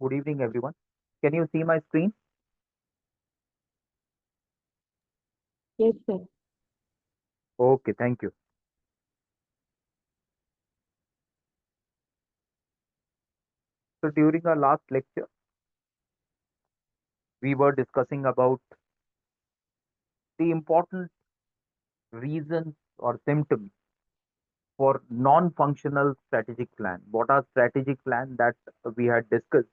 Good evening, everyone. Can you see my screen? Yes, sir. Okay, thank you. So during our last lecture, we were discussing about the important reasons or symptoms for non-functional strategic plan. What are strategic plan that we had discussed,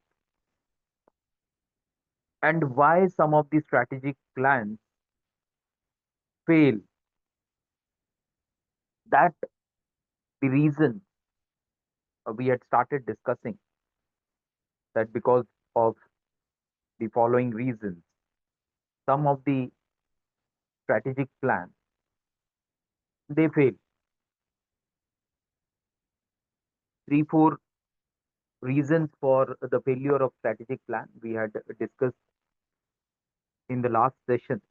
and why some of the strategic plans fail. That the reason we had started discussing that because of the following reasons, some of the strategic plans they fail. Three, four reasons for the failure of strategic plan we had discussed in the last session.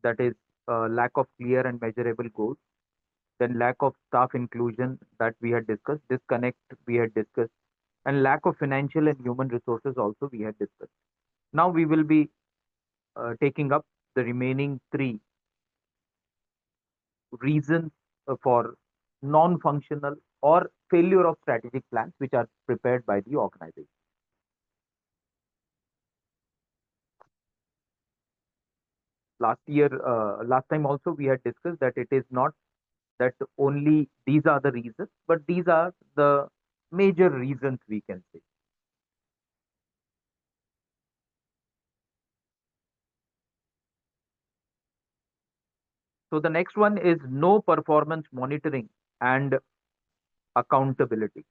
That is lack of clear and measurable goals, then lack of staff inclusion that we had discussed, disconnect we had discussed, and lack of financial and human resources also we had discussed. Now we will be taking up the remaining three reasons for non-functional or failure of strategic plans which are prepared by the organization. Last time also we had discussed that it is not that only these are the reasons, but these are the major reasons we can say. So the next one is no performance monitoring and accountability.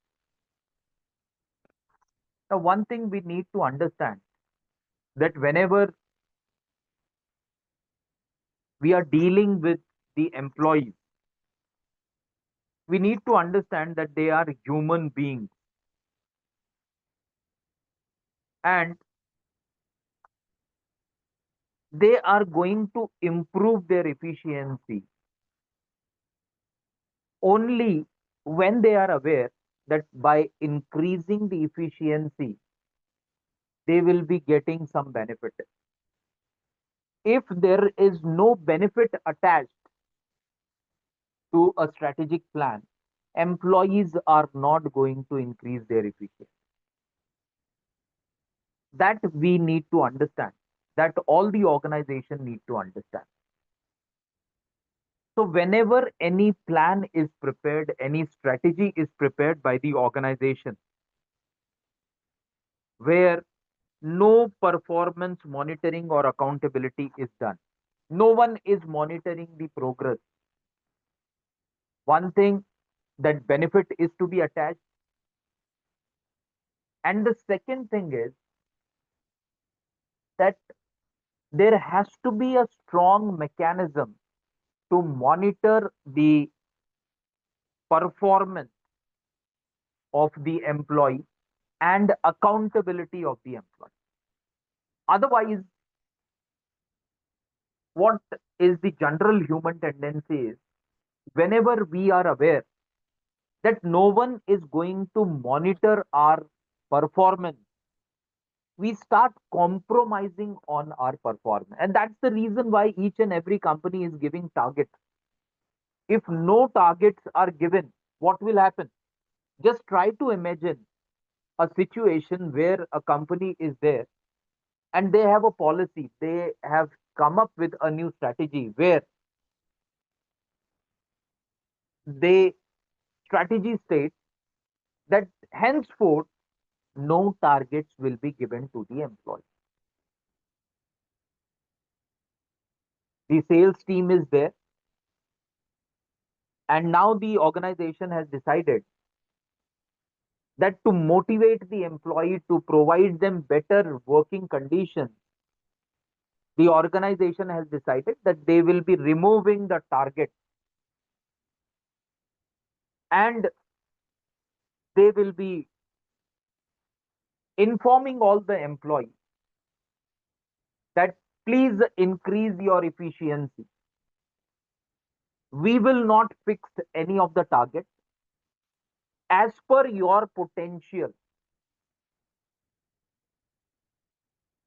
Now, one thing we need to understand that whenever we are dealing with the employees, we need to understand that they are human beings and they are going to improve their efficiency only when they are aware that by increasing the efficiency, they will be getting some benefit. If there is no benefit attached to a strategic plan, employees are not going to increase their efficiency. That we need to understand, that all the organization need to understand. So whenever any plan is prepared, any strategy is prepared by the organization, where no performance monitoring or accountability is done, no one is monitoring the progress. One thing, that benefit is to be attached, and the second thing is that there has to be a strong mechanism to monitor the performance of the employee and accountability of the employee. Otherwise, what is the general human tendency is, whenever we are aware that no one is going to monitor our performance, we start compromising on our performance. And that's the reason why each and every company is giving targets. If no targets are given, what will happen? Just try to imagine a situation where a company is there and they have a policy, they have come up with a new strategy where they strategy states that henceforth no targets will be given to the employee. The sales team is there, and now the organization has decided that to motivate the employee, to provide them better working conditions, the organization has decided that they will be removing the target and they will be informing all the employees that please increase your efficiency. We will not fix any of the target as per your potential.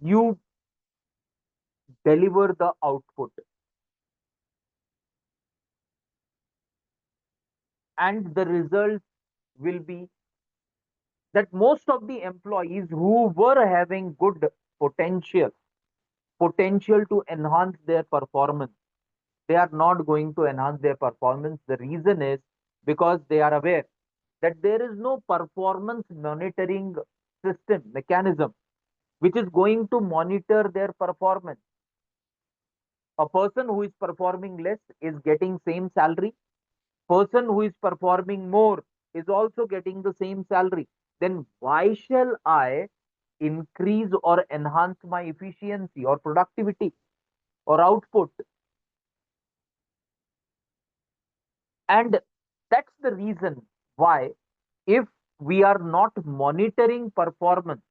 you deliver the output, and the result will be that most of the employees who were having good potential potential to enhance their performance, they are not going to enhance their performance. The reason is because they are aware that there is no performance monitoring system mechanism which is going to monitor their performance. A person who is performing less is getting same salary, person who is performing more is also getting the same salary. Then why shall I increase or enhance my efficiency or productivity or output? And that's the reason why, if we are not monitoring performance,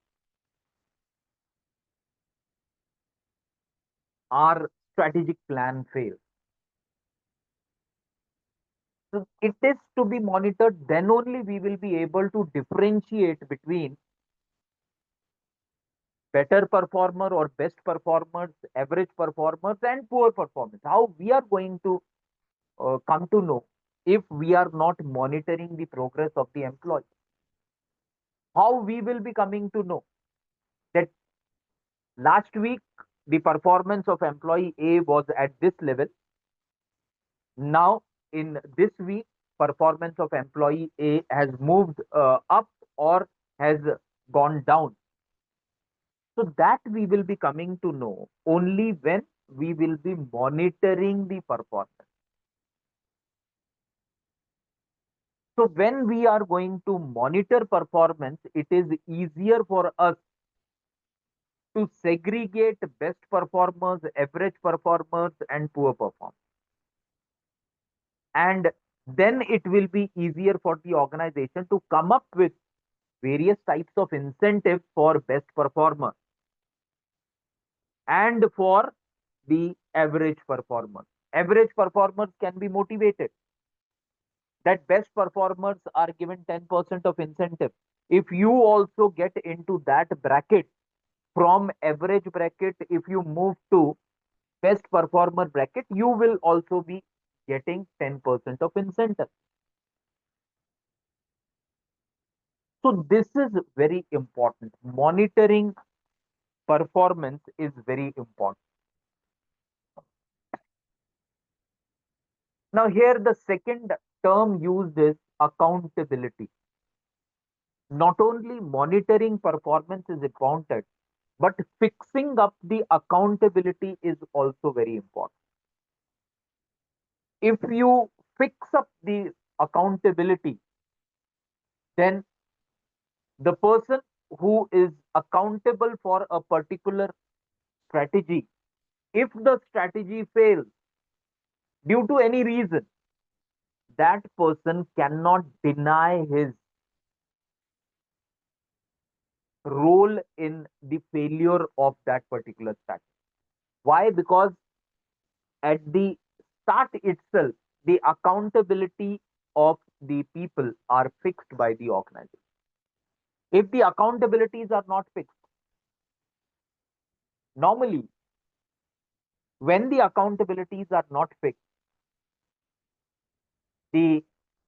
our strategic plan fails. So it is to be monitored, then only we will be able to differentiate between better performer or best performers, average performers, and poor performers. How we are going to come to know if we are not monitoring the progress of the employee? How we will be coming to know that last week the performance of employee A was at this level, now in this week performance of employee A has moved up or has gone down? So that we will be coming to know only when we will be monitoring the performance. So when we are going to monitor performance, it is easier for us to segregate best performers, average performers, and poor performers. And then it will be easier for the organization to come up with various types of incentives for best performers and for the average performers. Average performers can be motivated that best performers are given 10% of incentive. If you also get into that bracket, from average bracket, if you move to best performer bracket, you will also be getting 10% of incentive. So this is very important. Monitoring performance is very important. Now here the second term used is accountability. Not only monitoring performance is important, but fixing up the accountability is also very important. If you fix up the accountability, then the person who is accountable for a particular strategy, if the strategy fails due to any reason, that person cannot deny his role in the failure of that particular strategy. Why? Because at the start itself, the accountability of the people are fixed by the organization. If the accountabilities are not fixed, normally when the accountabilities are not fixed, the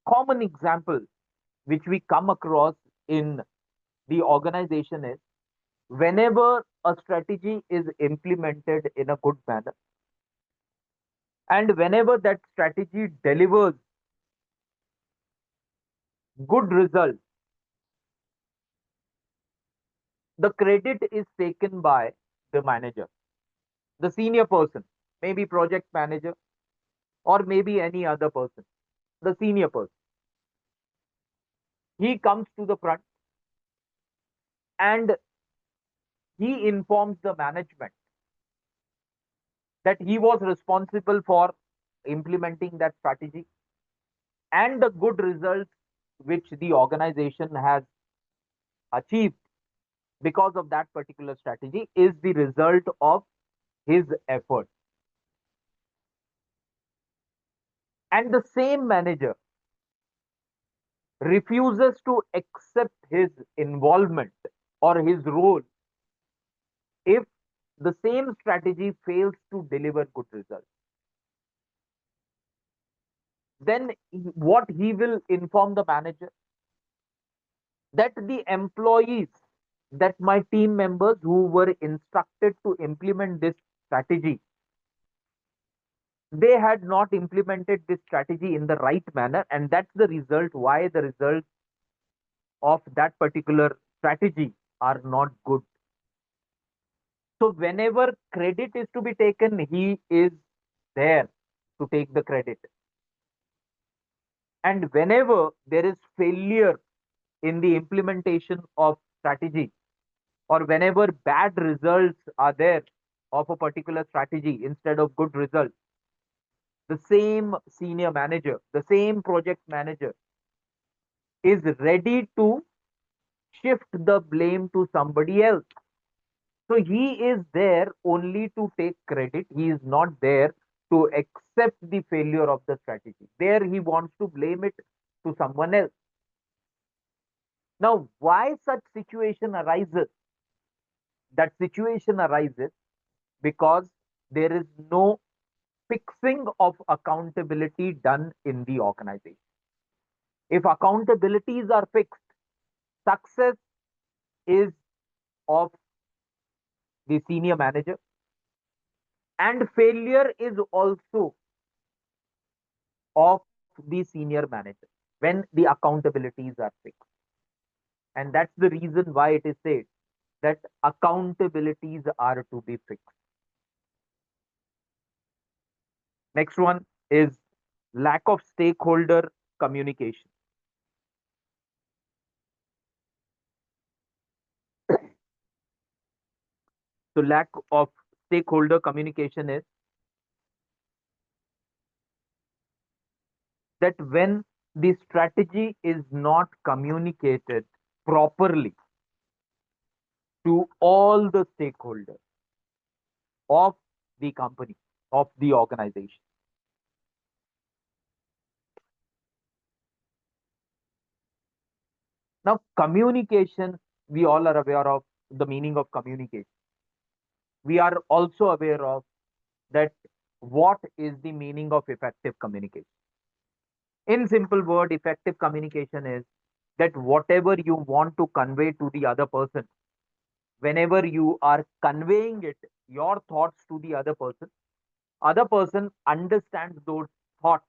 common example which we come across in the organization is whenever a strategy is implemented in a good manner and whenever that strategy delivers good results, the credit is taken by the manager, the senior person, maybe project manager or maybe any other person, the senior person. He comes to the front and he informs the management that he was responsible for implementing that strategy, and the good results which the organization has achieved because of that particular strategy is the result of his effort. And the same manager refuses to accept his involvement or his role if the same strategy fails to deliver good results, then what he will inform the manager? That the employees, that my team members who were instructed to implement this strategy, they had not implemented this strategy in the right manner, and that's the result why the results of that particular strategy are not good. So whenever credit is to be taken, he is there to take the credit. And whenever there is failure in the implementation of strategy, or whenever bad results are there of a particular strategy instead of good results, the same senior manager, the same project manager is ready to shift the blame to somebody else. So he is there only to take credit. He is not there to accept the failure of the strategy. There he wants to blame it to someone else. Now, why such situation arises? That situation arises because there is no fixing of accountability done in the organization. If accountabilities are fixed, success is of the senior manager, and failure is also of the senior manager when the accountabilities are fixed. And that's the reason why it is said that accountabilities are to be fixed. Next one is lack of stakeholder communication. So, lack of stakeholder communication is that when the strategy is not communicated properly to all the stakeholders of the company, of the organization. Now, communication, we all are aware of the meaning of communication. We are also aware of that what is the meaning of effective communication. In simple word, effective communication is that whatever you want to convey to the other person, whenever you are conveying it, your thoughts to the other person understands those thoughts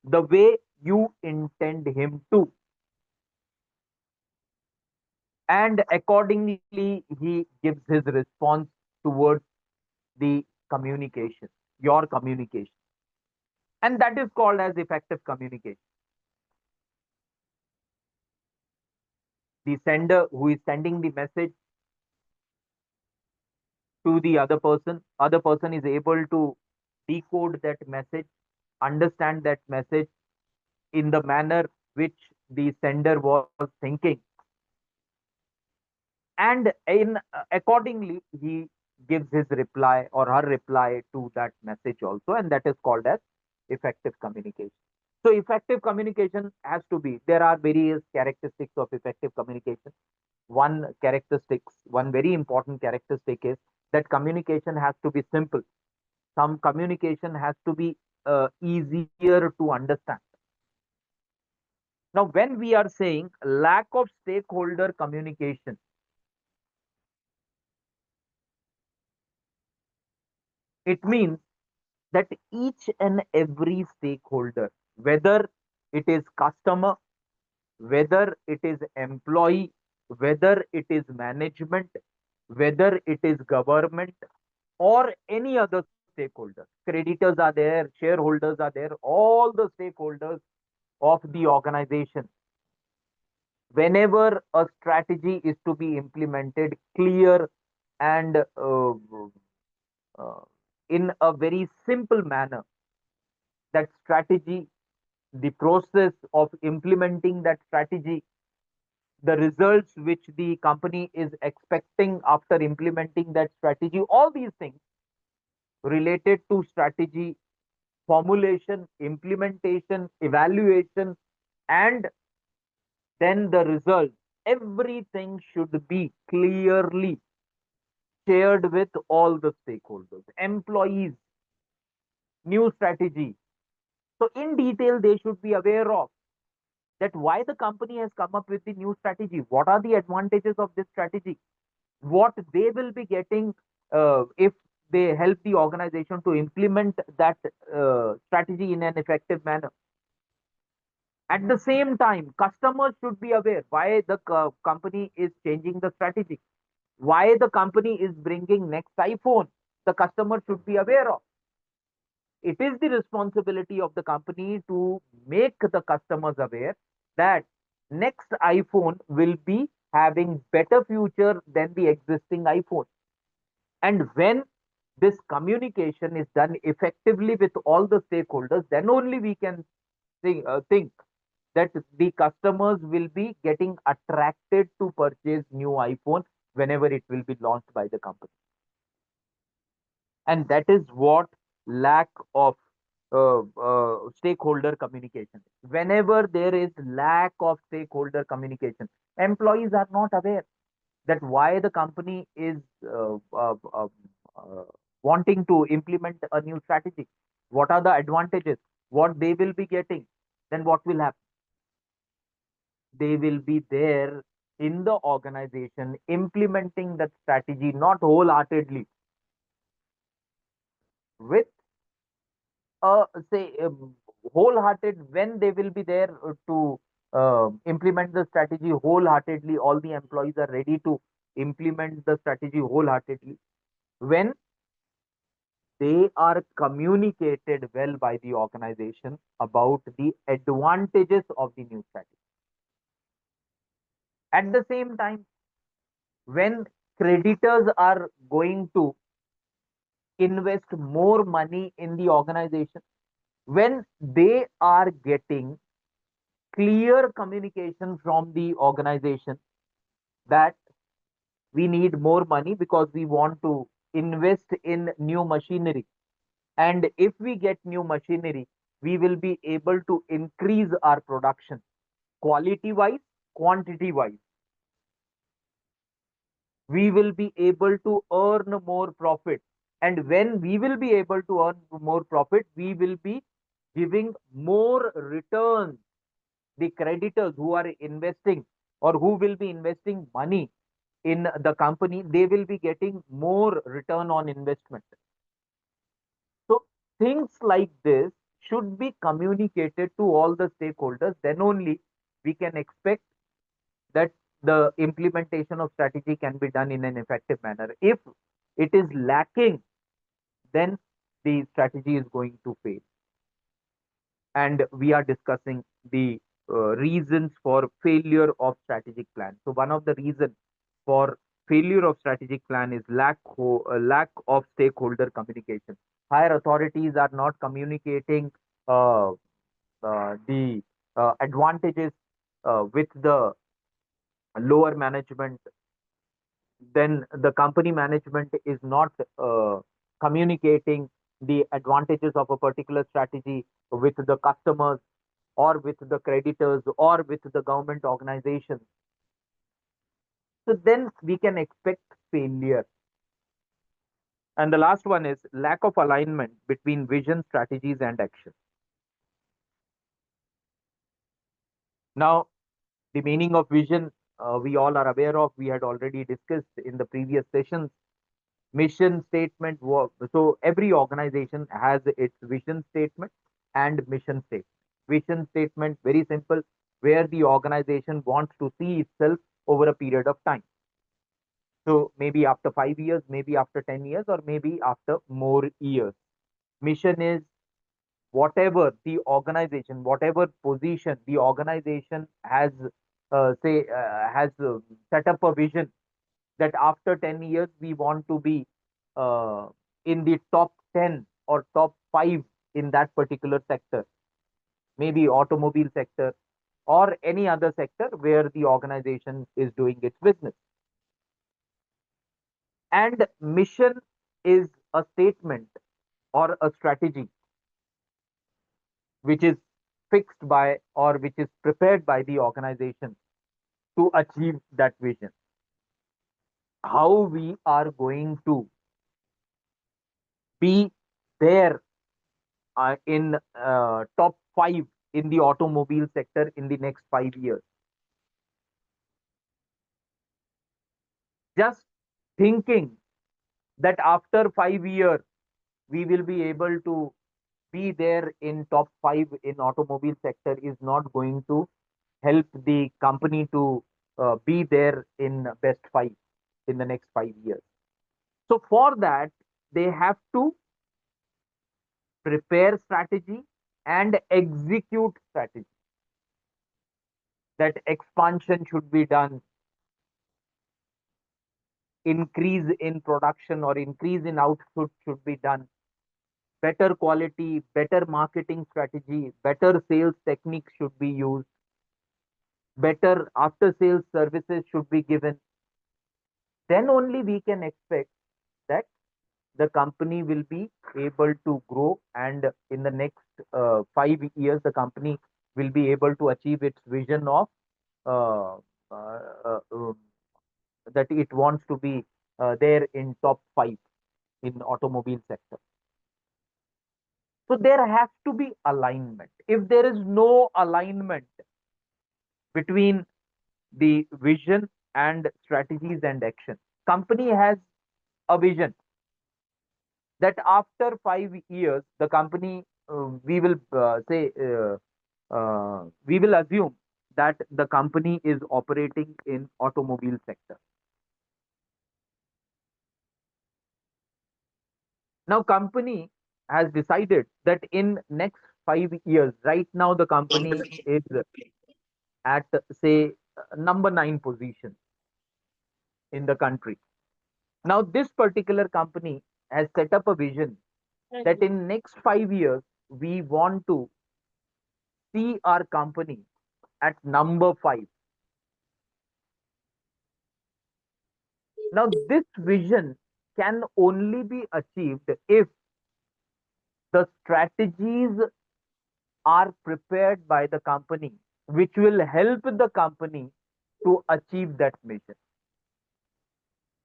the way you intend him to, and accordingly he gives his response towards the communication, your communication, and that is called as effective communication. The sender who is sending the message to the other person is able to decode that message, understand that message in the manner which the sender was thinking, and in accordingly he gives his reply or her reply to that message also, and that is called as effective communication. So effective communication has to be, there are various characteristics of effective communication. One very important characteristic is that communication has to be simple. Some communication has to be easier to understand. Now, when we are saying lack of stakeholder communication, it means that each and every stakeholder, whether it is customer, whether it is employee, whether it is management, whether it is government, or any other stakeholder, creditors are there, shareholders are there, all the stakeholders of the organization, whenever a strategy is to be implemented clear and uh, in a very simple manner, that strategy, the process of implementing that strategy, the results which the company is expecting after implementing that strategy, all these things related to strategy formulation, implementation, evaluation, and then the result, everything should be clearly shared with all the stakeholders, employees, new strategy. So in detail, they should be aware of that why the company has come up with the new strategy, what are the advantages of this strategy, what they will be getting if they help the organization to implement that strategy in an effective manner. At the same time, customers should be aware why the company is changing the strategy, why the company is bringing next iPhone. The customer should be aware of. It is the responsibility of the company to make the customers aware that next iPhone will be having better future than the existing iPhone. And when this communication is done effectively with all the stakeholders, then only we can think that the customers will be getting attracted to purchase new iPhone whenever it will be launched by the company. And that is what lack of stakeholder communication is. Whenever there is lack of stakeholder communication, employees are not aware that why the company is uh, wanting to implement a new strategy, what are the advantages, what they will be getting, then what will happen? They will be there in the organization implementing that strategy not wholeheartedly with say wholehearted when they will be there to implement the strategy wholeheartedly, all the employees are ready to implement the strategy wholeheartedly when they are communicated well by the organization about the advantages of the new strategy. At the same time, when creditors are going to invest more money in the organization, when they are getting clear communication from the organization that we need more money because we want to invest in new machinery, and if we get new machinery we will be able to increase our production quality wise, quantity wise, we will be able to earn more profit. And when we will be able to earn more profit, we will be giving more returns. The creditors who are investing or who will be investing money in the company, they will be getting more return on investment. So things like this should be communicated to all the stakeholders. Then only we can expect that the implementation of strategy can be done in an effective manner. If it is lacking, then the strategy is going to fail. And we are discussing the reasons for failure of strategic plan. So one of the reasons for failure of strategic plan is lack of stakeholder communication. Higher authorities are not communicating uh, the advantages with the lower management. Then the company management is not communicating the advantages of a particular strategy with the customers or with the creditors or with the government organizations. So then we can expect failure. And the last one is lack of alignment between vision, strategies, and action. Now, the meaning of vision, we all are aware of, we had already discussed in the previous sessions. Mission statement work. So every organization has its vision statement and mission statement. Vision statement, very simple, where the organization wants to see itself over a period of time. So maybe after 5 years, maybe after 10 years, or maybe after more years. Mission is whatever the organization, whatever position the organization has, has set up a vision that after 10 years we want to be uh, in the top 10 or top 5 in that particular sector, maybe automobile sector or any other sector where the organization is doing its business. And mission is a statement or a strategy which is fixed by or which is prepared by the organization to achieve that vision. how we are going to be there in top 5 in the automobile sector in the next 5 years. Just thinking that after 5 years we will be able to be there in top 5 in automobile sector is not going to help the company to be there in best 5 in the next 5 years. So for that, they have to prepare strategy and execute strategy. That expansion should be done, increase in production or increase in output should be done, better quality, better marketing strategy, better sales techniques should be used, better after sales services should be given. Then only we can expect that the company will be able to grow, and in the next 5 years the company will be able to achieve its vision of uh, uh, uh, um, that it wants to be there in top 5 in automobile sector. So there has to be alignment. If there is no alignment between the vision and strategies and action, company has a vision that after 5 years the company we will say we will assume that the company is operating in automobile sector. Now company has decided that in next 5 years, right now the company is at say number 9 position in the country. Now this particular company has set up a vision that in next 5 years we want to see our company at number 5. Now this vision can only be achieved if the strategies are prepared by the company, which will help the company to achieve that mission.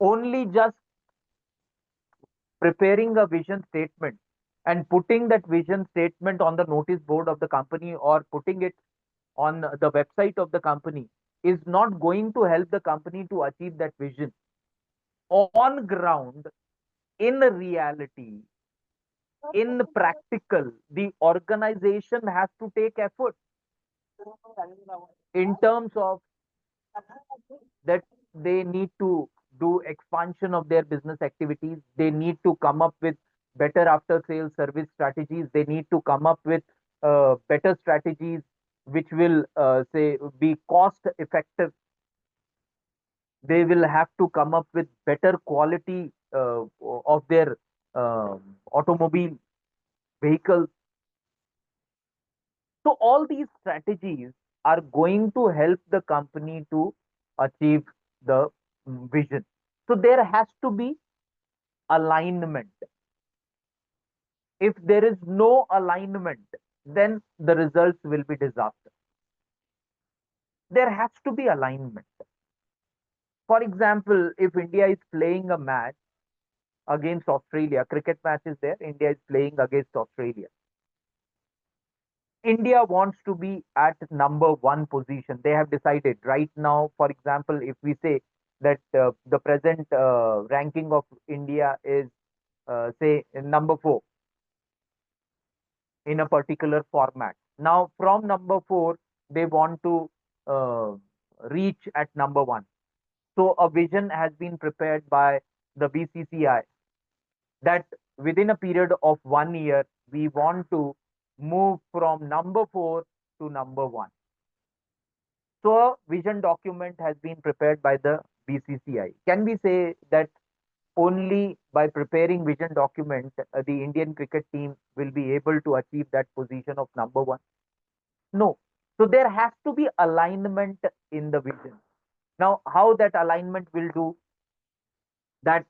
Only just preparing a vision statement and putting that vision statement on the notice board of the company or putting it on the website of the company is not going to help the company to achieve that vision. On ground, in reality, in practical, the organization has to take effort in terms of that they need to do expansion of their business activities. They need to come up with better after sales service strategies. They need to come up with better strategies which will say be cost effective. They will have to come up with better quality of their automobile vehicles. So all these strategies are going to help the company to achieve the vision. So there has to be alignment. If there is no alignment, then the results will be disaster. There has to be alignment. For example, if India is playing a match against Australia, cricket match is there, India is playing against Australia. India wants to be at number 1 position. They have decided right now, for example, if we say that the present ranking of India is, say, number 4 in a particular format. Now, from number 4, they want to uh, reach at number 1. So, a vision has been prepared by the BCCI that within a period of 1 year, we want to move from number 4 to number 1. So a vision document has been prepared by the BCCI. Can we say that only by preparing vision document, the Indian cricket team will be able to achieve that position of number 1? No. So there has to be alignment in the vision. Now, how that alignment will do that?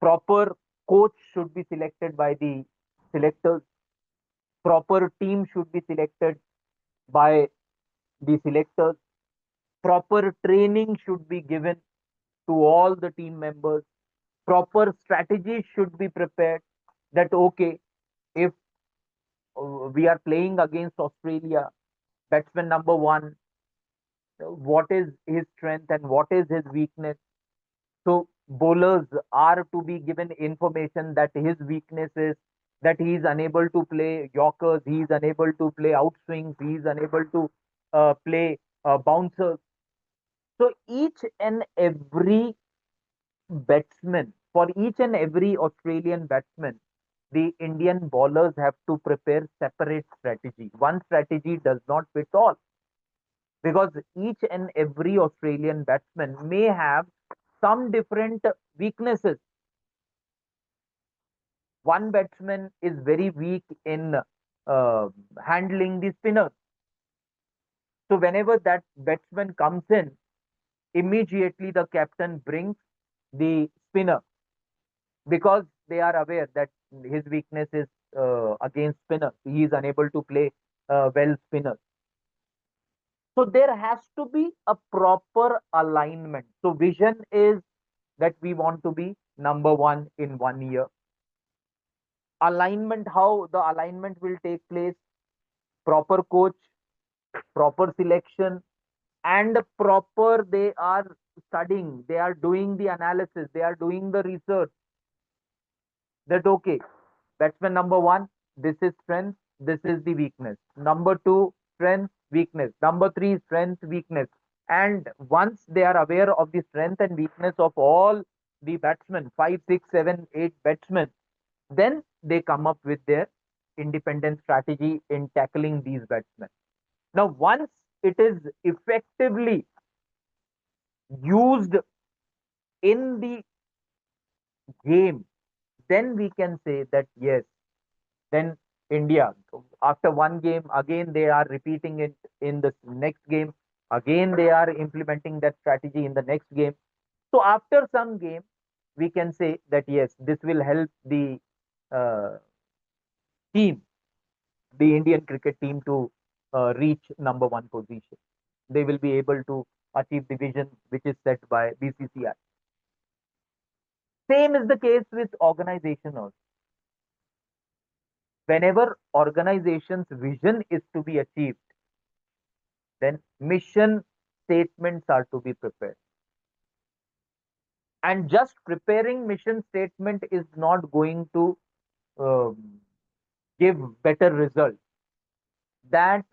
Proper coach should be selected by the selectors. Proper team should be selected by the selectors. Proper training should be given. to all the team members. Proper strategies should be prepared that, okay, if we are playing against Australia, batsman number one, what is his strength and what is his weakness? So bowlers are to be given information that his weakness is that he is unable to play Yorkers, he is unable to play outswings, he is unable to play bouncers. So each and every batsman, for each and every Australian batsman, the Indian bowlers have to prepare separate strategy. One strategy does not fit all because each and every Australian batsman may have some different weaknesses. One batsman is very weak in handling the spinners. So whenever that batsman comes in, immediately the captain brings the spinner because they are aware that his weakness is against spinners. He is unable to play well spinners. So there has to be a proper alignment. So vision is that we want to be number one in 1 year. Alignment, how the alignment will take place, proper coach, proper selection, and proper they are studying, they are doing the analysis, they are doing the research that, okay, batsman number one, this is strength, this is the weakness. Number two, strength, weakness. Number three, strength, weakness. And once they are aware of the strength and weakness of all the batsmen, five, six, seven, eight batsmen, then they come up with their independent strategy in tackling these batsmen. Now, once it is effectively used in the game, then we can say that yes, then India, after one game, again they are repeating it in the next game, again they are implementing that strategy in the next game. So after some game, we can say that yes, this will help the uh, team, the Indian cricket team, to reach number one position. They will be able to achieve the vision which is set by BCCI. Same is the case with organization also. Whenever organization's vision is to be achieved, then mission statements are to be prepared. And just preparing mission statement is not going to um, give better results. That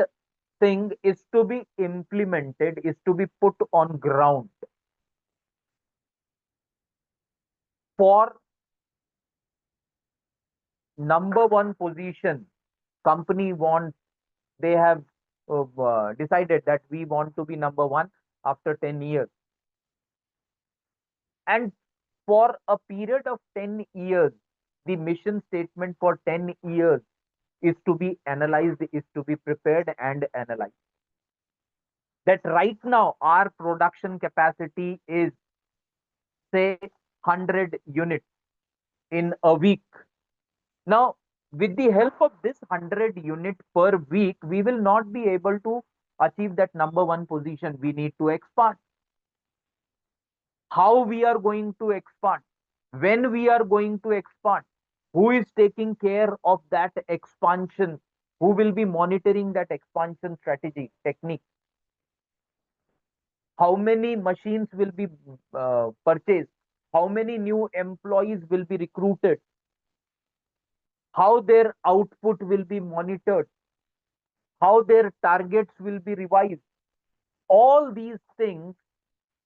thing is to be implemented, is to be put on ground. For number one position, company wants, they have decided that we want to be number one after 10 years. And for a period of 10 years, the mission statement for 10 years is to be analyzed, is to be prepared and analyzed. That right now our production capacity is, say, 100 units in a week. Now, with the help of this 100 unit per week, we will not be able to achieve that number one position. We need to expand. How we are going to expand? When we are going to expand? Who is taking care of that expansion? Who will be monitoring that expansion strategy, technique? How many machines will be purchased? How many new employees will be recruited? How their output will be monitored? How their targets will be revised? All these things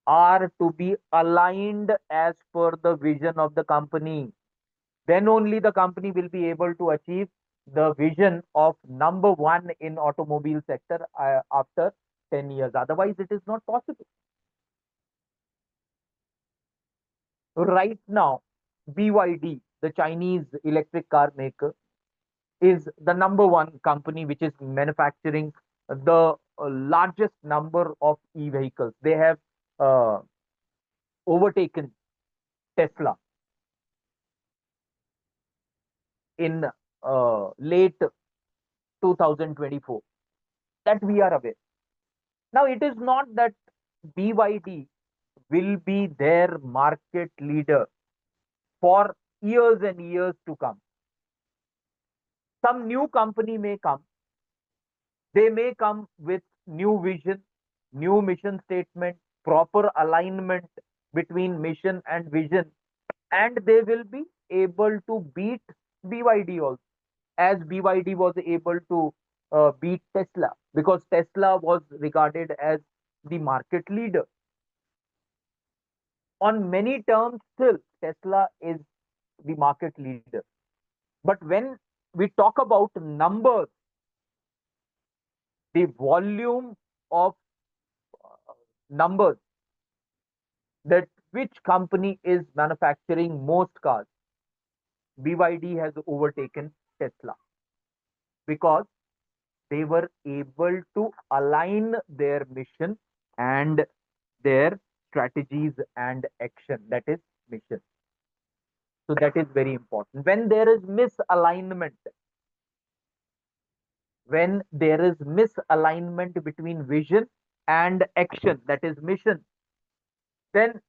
are to be aligned as per the vision of the company. Then only the company will be able to achieve the vision of number one in automobile sector after 10 years. Otherwise, it is not possible. Right now, BYD, the Chinese electric car maker, is the number one company which is manufacturing the largest number of e-vehicles. They have uh, overtaken Tesla in late 2024. That we are aware. Now, it is not that BYD will be their market leader for years and years to come. Some new company may come. They may come with new vision, new mission statement, proper alignment between mission and vision, and they will be able to beat BYD also, as BYD was able to beat Tesla, because Tesla was regarded as the market leader. On many terms, still Tesla is the market leader. But when we talk about numbers, the volume of numbers, that which company is manufacturing most cars, BYD has overtaken Tesla, because they were able to align their mission and their strategies and action, that is mission. So that is very important. When there is misalignment, when there is misalignment between vision and action, that is mission, then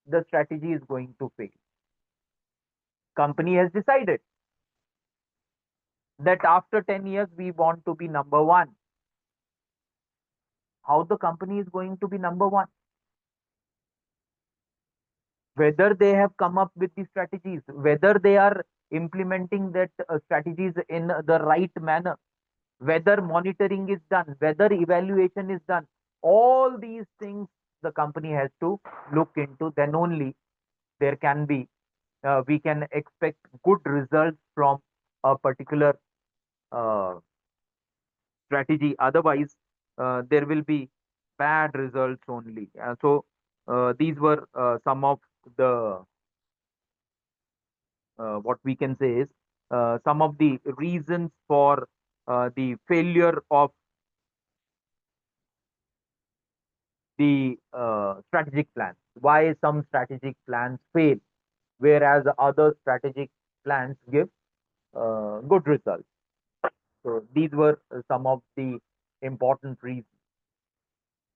the strategy is going to fail. Company has decided that after 10 years we want to be number one. How the company is going to be number one? Whether they have come up with the strategies, whether they are implementing that strategies in the right manner, whether monitoring is done, whether evaluation is done, all these things the company has to look into. Then only there can be, we can expect good results from a particular uh, strategy. Otherwise, there will be bad results only. So these were some of the, what we can say is, some of the reasons for the failure of the strategic plans. Why some strategic plans fail, whereas other strategic plans give good results. So these were some of the important reasons.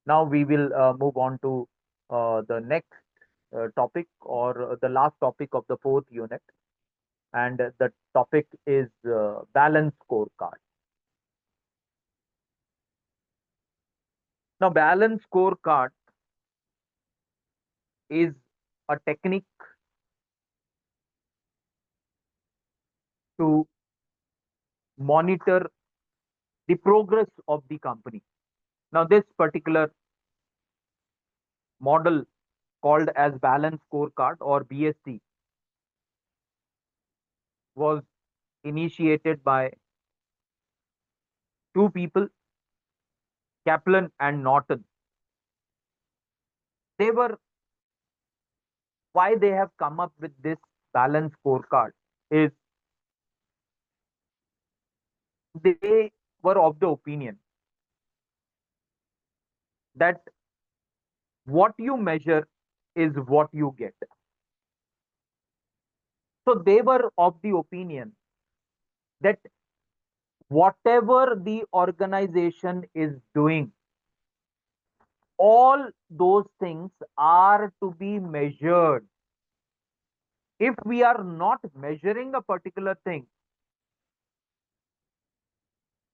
Now we will move on to the next topic, or the last topic of the fourth unit, and the topic is balance scorecard. Now, balance scorecard is a technique to monitor the progress of the company. Now, this particular model, called as balance scorecard or BSC, was initiated by two people, Kaplan and Norton. They were, why they have come up with this balance scorecard is, they were of the opinion that what you measure is what you get. So they were of the opinion that whatever the organization is doing, all those things are to be measured. If we are not measuring a particular thing,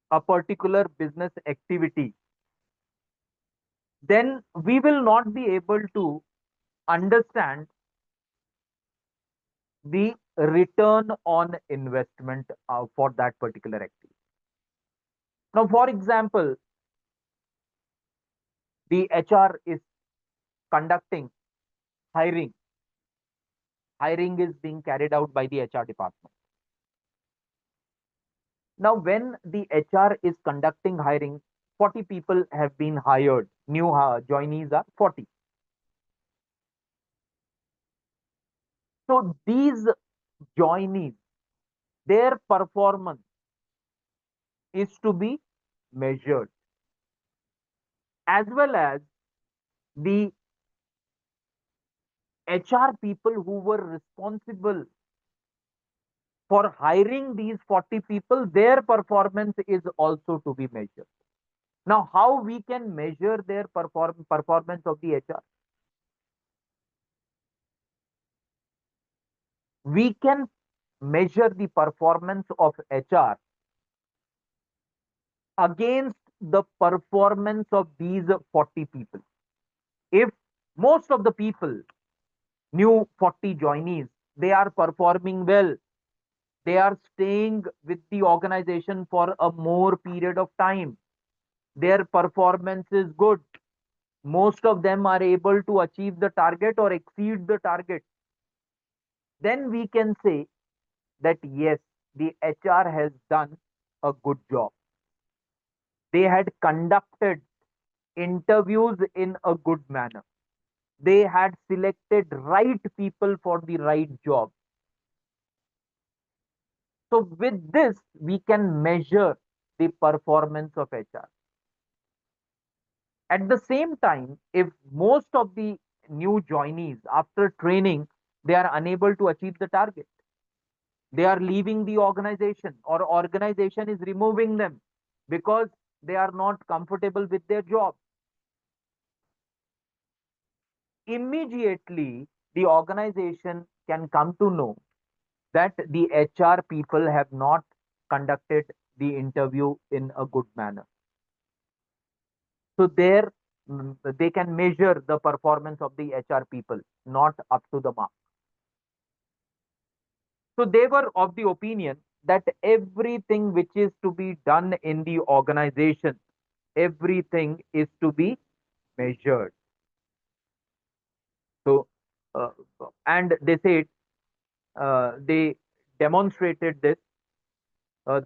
a particular business activity, then we will not be able to understand the return on investment for that particular activity. Now, for example, the HR is conducting hiring. Hiring is being carried out by the HR department. Now, when the HR is conducting hiring, 40 people have been hired. New joinees are 40. So these joinees, their performance is to be measured, as well as the HR people who were responsible for hiring these 40 people, their performance is also to be measured. Now, how we can measure their performance of the HR? we can measure the performance of HR against the performance of these 40 people. If most of the people, new 40 joinees, they are performing well, they are staying with the organization for a more period of time, their performance is good, most of them are able to achieve the target or exceed the target, then we can say that yes, the HR has done a good job. They had conducted interviews in a good manner. They had selected right people for the right job. So with this, we can measure the performance of HR. At the same time, if most of the new joinees after training, they are unable to achieve the target, they are leaving the organization or organization is removing them because they are not comfortable with their job, immediately the organization can come to know that the HR people have not conducted the interview in a good manner. So there they can measure the performance of the HR people not up to the mark. So they were of the opinion that everything which is to be done in the organization, everything is to be measured. So, uh, and they said they demonstrated this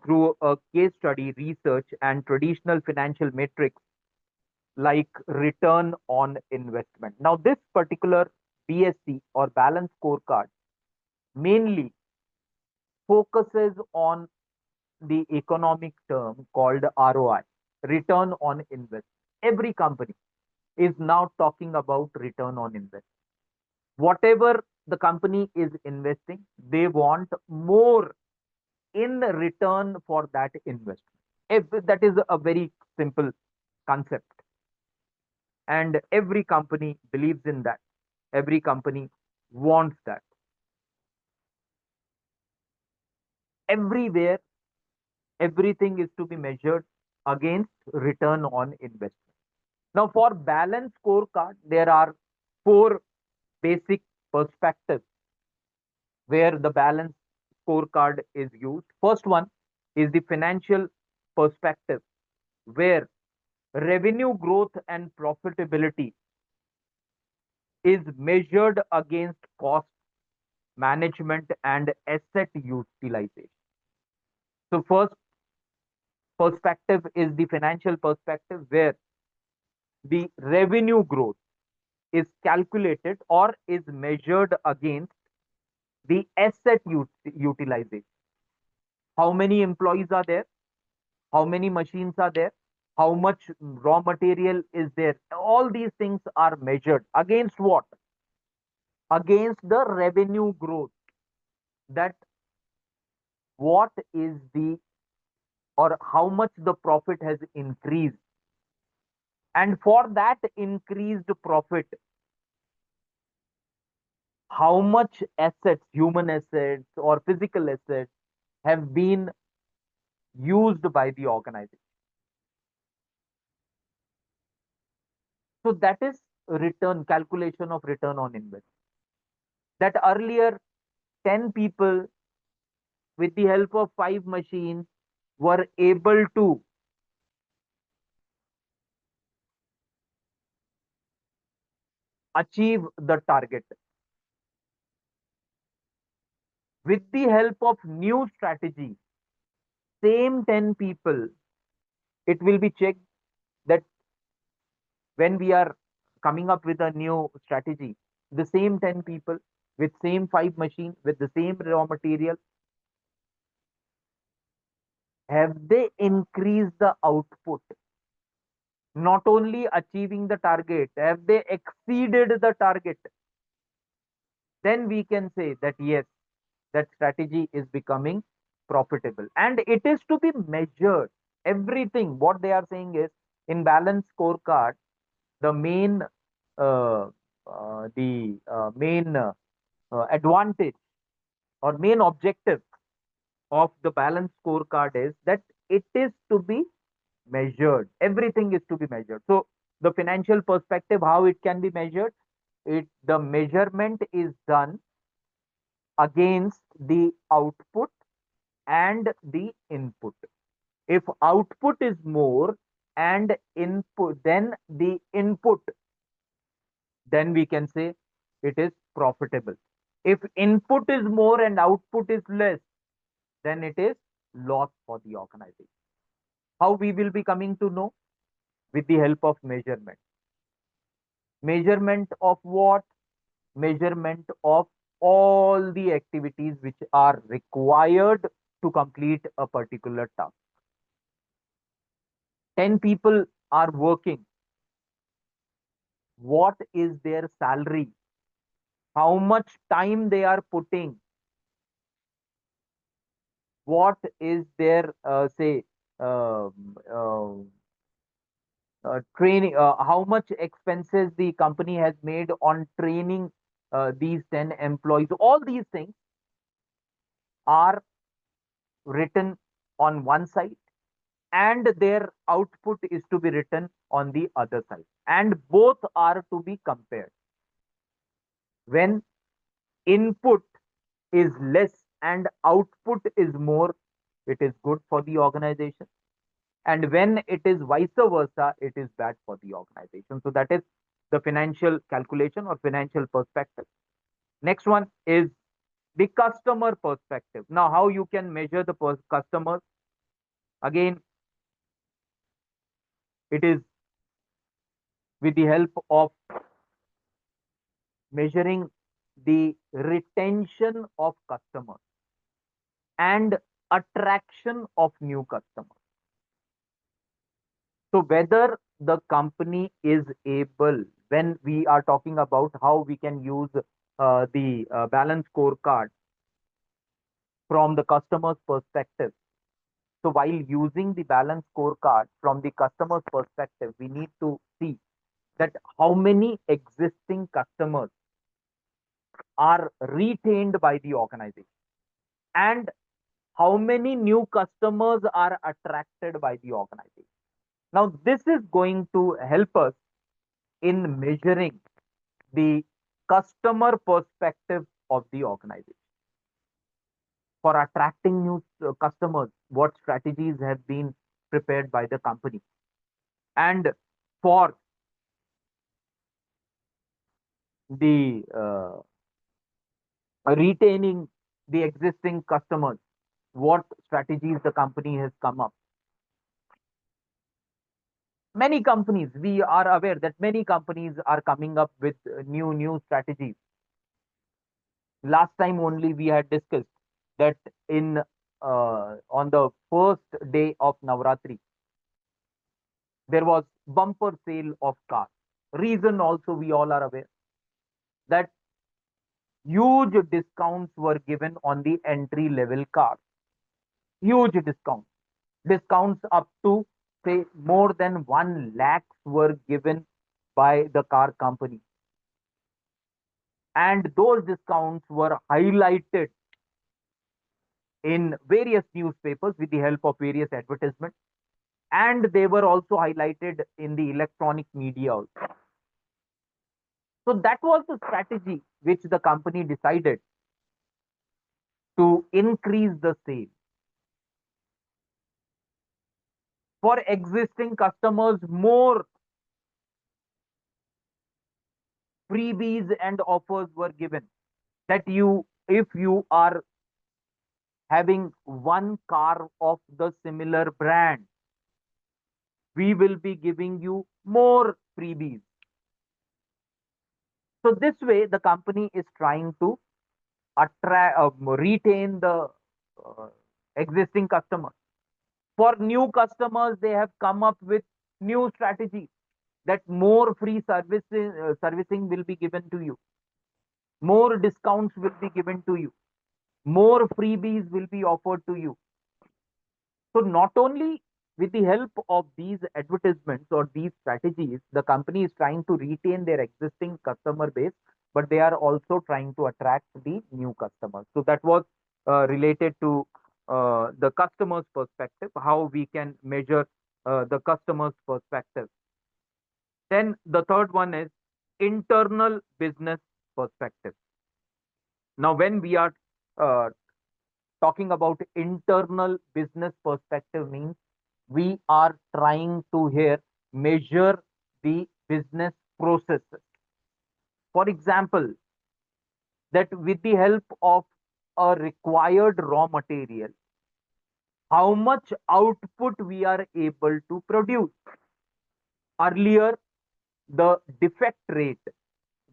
through a case study, research, and traditional financial metrics like return on investment. Now, this particular BSC or balance scorecard mainly focuses on the economic term called ROI, return on investment. Every company is now talking about return on investment. Whatever the company is investing, they want more in return for that investment. If that is a very simple concept, and every company believes in that, every company wants that. Everywhere, everything is to be measured against return on investment. Now, for balance scorecard, there are four basic perspectives where the balance scorecard is used. First one is the financial perspective, where revenue growth and profitability is measured against cost management and asset utilization. So, first perspective is the financial perspective, where the revenue growth is calculated or is measured against the asset utilization. How many employees are there? How many machines are there? How much raw material is there? All these things are measured against what? Against the revenue growth. That what is the or how much the profit has increased. And for that increased profit, how much assets, human assets or physical assets, have been used by the organization. So that is return, calculation of return on investment. That earlier 10 people with the help of 5 machines were able to achieve the target. With the help of new strategy, same 10 people, it will be checked that when we are coming up with a new strategy, the same 10 people with same 5 machines, with the same raw material, have they increased the output? Not only achieving the target, have they exceeded the target? Then we can say that yes, that strategy is becoming profitable. And it is to be measured. Everything, what they are saying is, in balance scorecard, the main uh, the main advantage or main objective of the balance scorecard is that it is to be measured. Everything is to be measured. So the financial perspective, how it can be measured, the measurement is done against the output and the input. If output is more and input then the input, then we can say it is profitable. If input is more and output is less, then it is loss for the organization. How we will be coming to know? With the help of measurement. Measurement of what? Measurement of all the activities which are required to complete a particular task. 10 people are working. What is their salary? How much time they are putting? What is their, say, um, uh, training? How much expenses the company has made on training these 10 employees? All these things are written on one side, and their output is to be written on the other side, and both are to be compared. When input is less and output is more, it is good for the organization, and when it is vice versa, it is bad for the organization. So that is the financial calculation or financial perspective. Next one is the customer perspective. Now, how you can measure the customers? Again, it is with the help of measuring the retention of customers and attraction of new customers. So whether the company is able, when we are talking about how we can use the balance scorecard from the customer's perspective. So while using the balance scorecard from the customer's perspective, we need to see that how many existing customers are retained by the organization and how many new customers are attracted by the organization. Now, this is going to help us in measuring the customer perspective of the organization. For attracting new customers, what strategies have been prepared by the company? And for the retaining the existing customers, what strategies the company has come up? Many companies, we are aware that many companies are coming up with new strategies. Last time only we had discussed that in on the first day of Navratri, there was bumper sale of cars. Reason also we all are aware that huge discounts were given on the entry level cars. Huge discounts. Discounts up to say more than 1 lakhs were given by the car company. And those discounts were highlighted in various newspapers with the help of various advertisements, and they were also highlighted in the electronic media also. So that was the strategy which the company decided to increase the sale. For existing customers, more freebies and offers were given, that you, if you are having one car of the similar brand, we will be giving you more freebies. So this way, the company is trying to attract, retain the uh, existing customers. For new customers, they have come up with new strategies that more free servicing will be given to you, more discounts will be given to you, more freebies will be offered to you. So not only with the help of these advertisements or these strategies, the company is trying to retain their existing customer base, but they are also trying to attract the new customers. So that was related to the customer's perspective, how we can measure the customer's perspective. Then the third one is internal business perspective. Now, when we are uh, talking about internal business perspective, means we are trying to here measure the business processes. For example, that with the help of a required raw material, how much output we are able to produce. Earlier, the defect rate,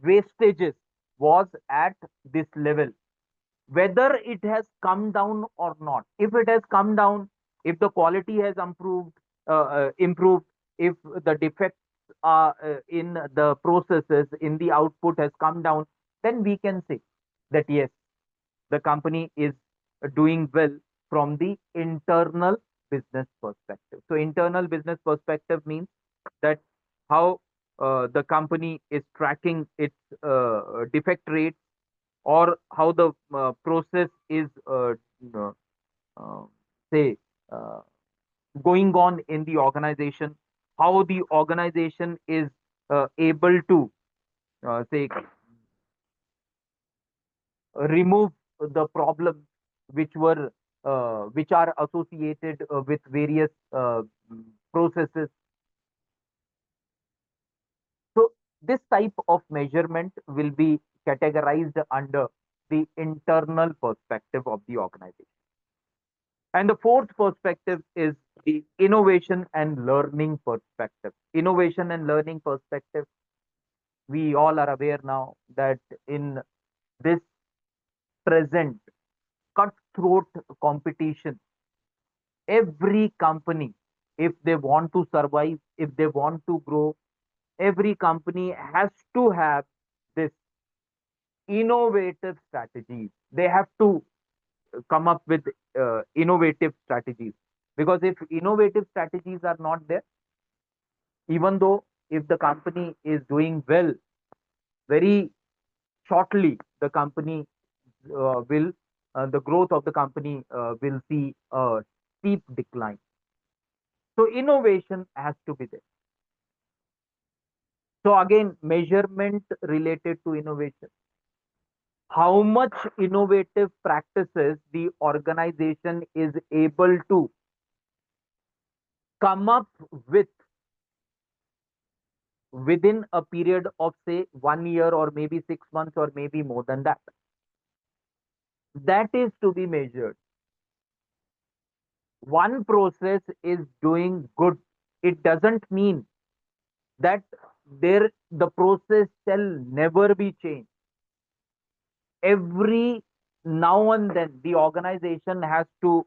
wastages was at this level. Whether it has come down or not, if it has come down, if the quality has improved, if the defects in the processes, in the output has come down, then we can say that yes, the company is doing well from the internal business perspective. So internal business perspective means that how the company is tracking its defect rate, or how the process is uh, uh, say uh, going on in the organization, how the organization is able to say remove the problems which are associated with various processes. So this type of measurement will be categorized under the internal perspective of the organization. And the fourth perspective is the innovation and learning perspective. Innovation and learning perspective, we all are aware now that in this present cutthroat competition, every company, if they want to survive, if they want to grow, every company has to have this innovative strategies. They have to come up with innovative strategies, because if innovative strategies are not there, even though if the company is doing well, very shortly the company will the growth of the company will see a steep decline. So innovation has to be there. So again, measurement related to innovation, how much innovative practices the organization is able to come up with within a period of say 1 year, or maybe 6 months, or maybe more than that. That is to be measured. One process is doing good, it doesn't mean that the process shall never be changed. Every now and then the organization has to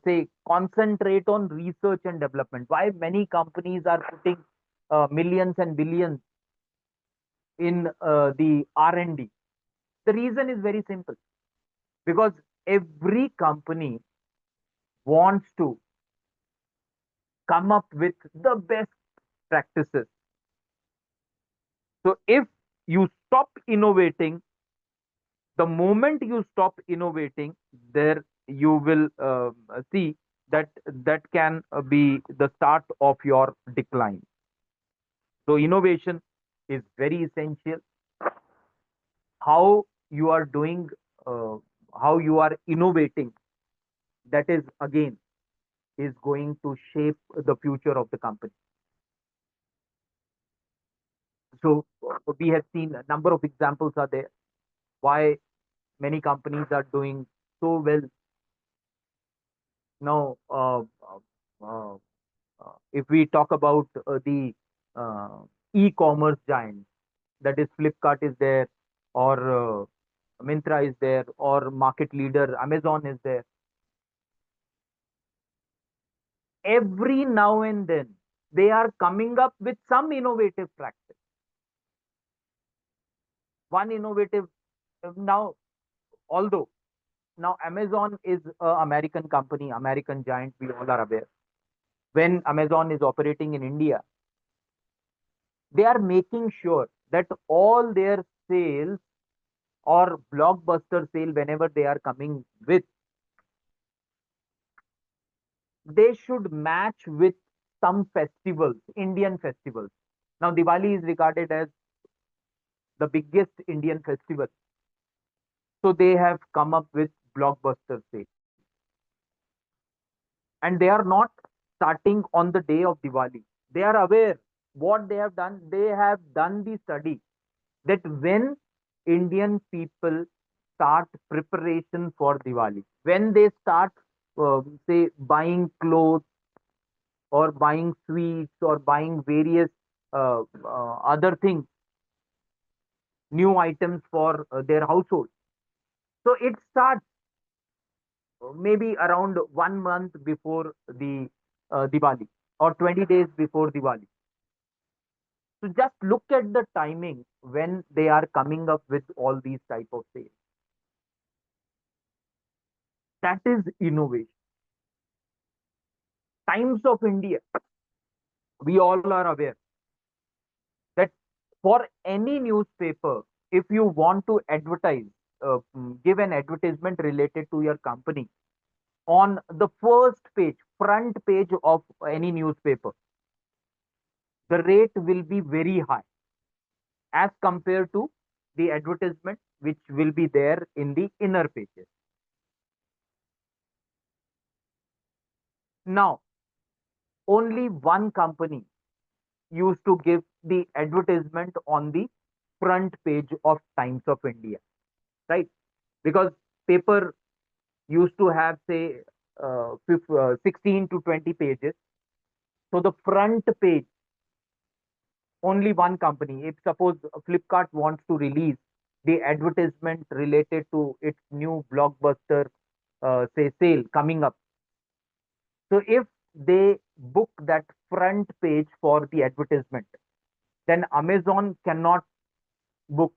say concentrate on research and development. Why many companies are putting millions and billions in the R&D? The reason is very simple, because every company wants to come up with the best practices. So if you stop innovating, the moment you stop innovating, there you will see that that can be the start of your decline. So innovation is very essential. How you are doing, uh, how you are innovating, that is again is going to shape the future of the company. So we have seen a number of examples are there why many companies are doing so well now. Uh, if we talk about the uh, e-commerce giant, that is Flipkart is there, or Myntra is there, or market leader Amazon is there. Every now and then they are coming up with some innovative practice. One innovative now, although now Amazon is a American company, American giant, we all are aware. When Amazon is operating in India, they are making sure that all their sales or blockbuster sale, whenever they are coming with, they should match with some festivals, Indian festivals. Now, Diwali is regarded as the biggest Indian festival. So they have come up with blockbuster sale. And they are not starting on the day of Diwali. They are aware what they have done. They have done the study that when Indian people start preparation for Diwali, when they start, say, buying clothes or buying sweets or buying various other things, new items for their household. So it starts maybe around 1 month before the Diwali or 20 days before Diwali. So just look at the timing when they are coming up with all these type of sales. That is innovation. Times of India, we all are aware that for any newspaper, if you want to advertise, give an advertisement related to your company on the first page, front page of any newspaper, the rate will be very high as compared to the advertisement which will be there in the inner pages. Now, only one company used to give the advertisement on the front page of Times of India, right? Because paper used to have, say, 16 to 20 pages. So the front page, only one company. If suppose Flipkart wants to release the advertisement related to its new blockbuster, say, sale coming up. So if they book that front page for the advertisement, then Amazon cannot book.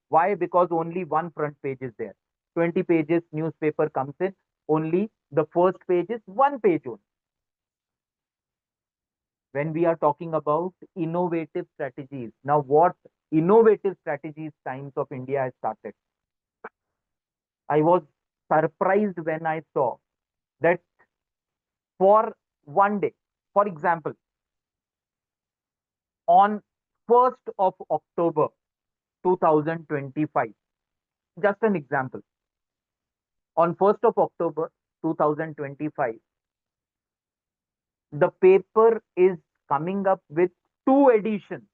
Why? Because only one front page is there. 20 pages newspaper comes in, only the first page is one page only. When we are talking about innovative strategies, now what innovative strategies Times of India has started? I was surprised when I saw that for one day, for example, on 1st of October 2025, just an example, on 1st of October 2025, the paper is coming up with two editions.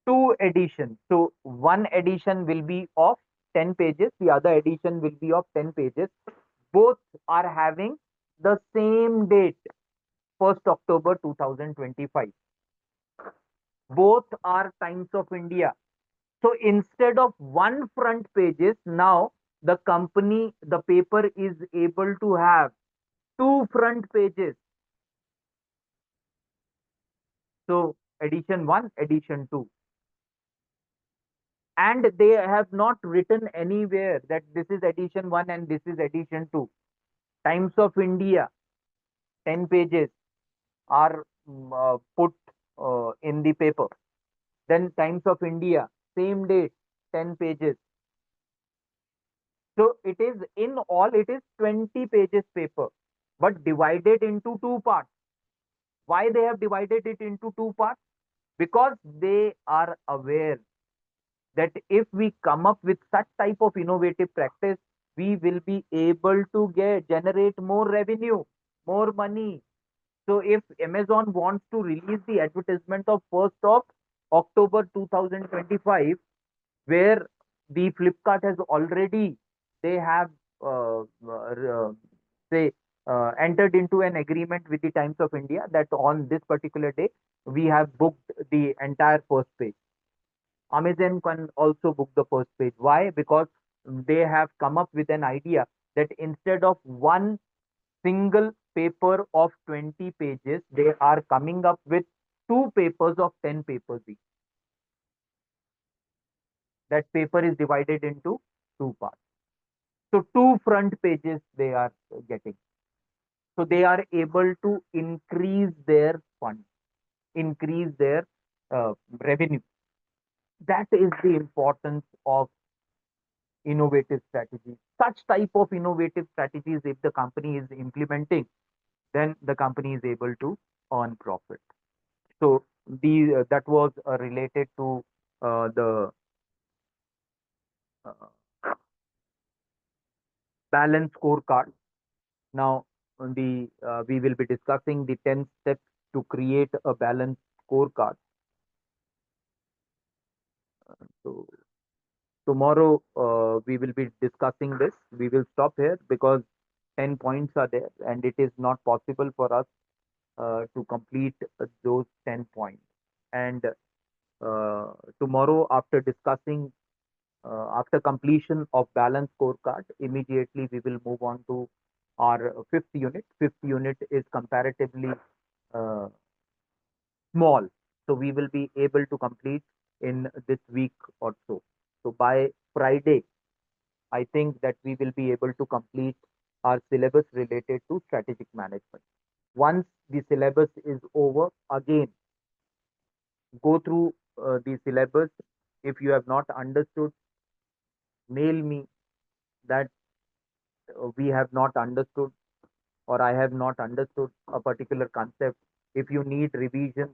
Two editions. So one edition will be of 10 pages, the other edition will be of 10 pages. Both are having the same date, 1st October 2025. Both are Times of India. So instead of one front pages, now the company, the paper is able to have two front pages. So edition 1, edition 2. And they have not written anywhere that this is edition 1 and this is edition 2. Times of India, 10 pages are put in the paper. Then Times of India, same date, 10 pages. So it is, in all, it is 20 pages paper, but divided into two parts. Why they have divided it into two parts? Because they are aware that if we come up with such type of innovative practice, we will be able to generate more revenue, more money. So if Amazon wants to release the advertisement of 1st of October 2025, where the Flipkart has already, they have say entered into an agreement with the Times of India that on this particular day we have booked the entire first page. Amazon can also book the first page. Why? Because they have come up with an idea that instead of one single paper of 20 pages, they are coming up with two papers of 10 papers each. That paper is divided into two parts. So two front pages they are getting. So they are able to increase their fund, increase their revenue. That is the importance of innovative strategies. Such type of innovative strategies, if the company is implementing, then the company is able to earn profit. So the that was related to the uh, balance scorecard. Now, we will be discussing the 10 steps to create a balanced scorecard. So tomorrow we will be discussing this. We will stop here because 10 points are there, and it is not possible for us to complete those 10 points. And tomorrow, after discussing, after completion of balance scorecard, immediately we will move on to our fifth unit. Fifth unit is comparatively uh, small, so we will be able to complete in this week or so. So by Friday, I think that we will be able to complete our syllabus related to strategic management. Once the syllabus is over, again, go through the syllabus. If you have not understood, mail me that we have not understood or I have not understood a particular concept. If you need revision,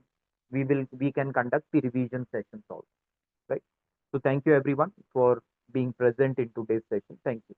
we can conduct the revision sessions also, right? So thank you everyone for being present in today's session. Thank you.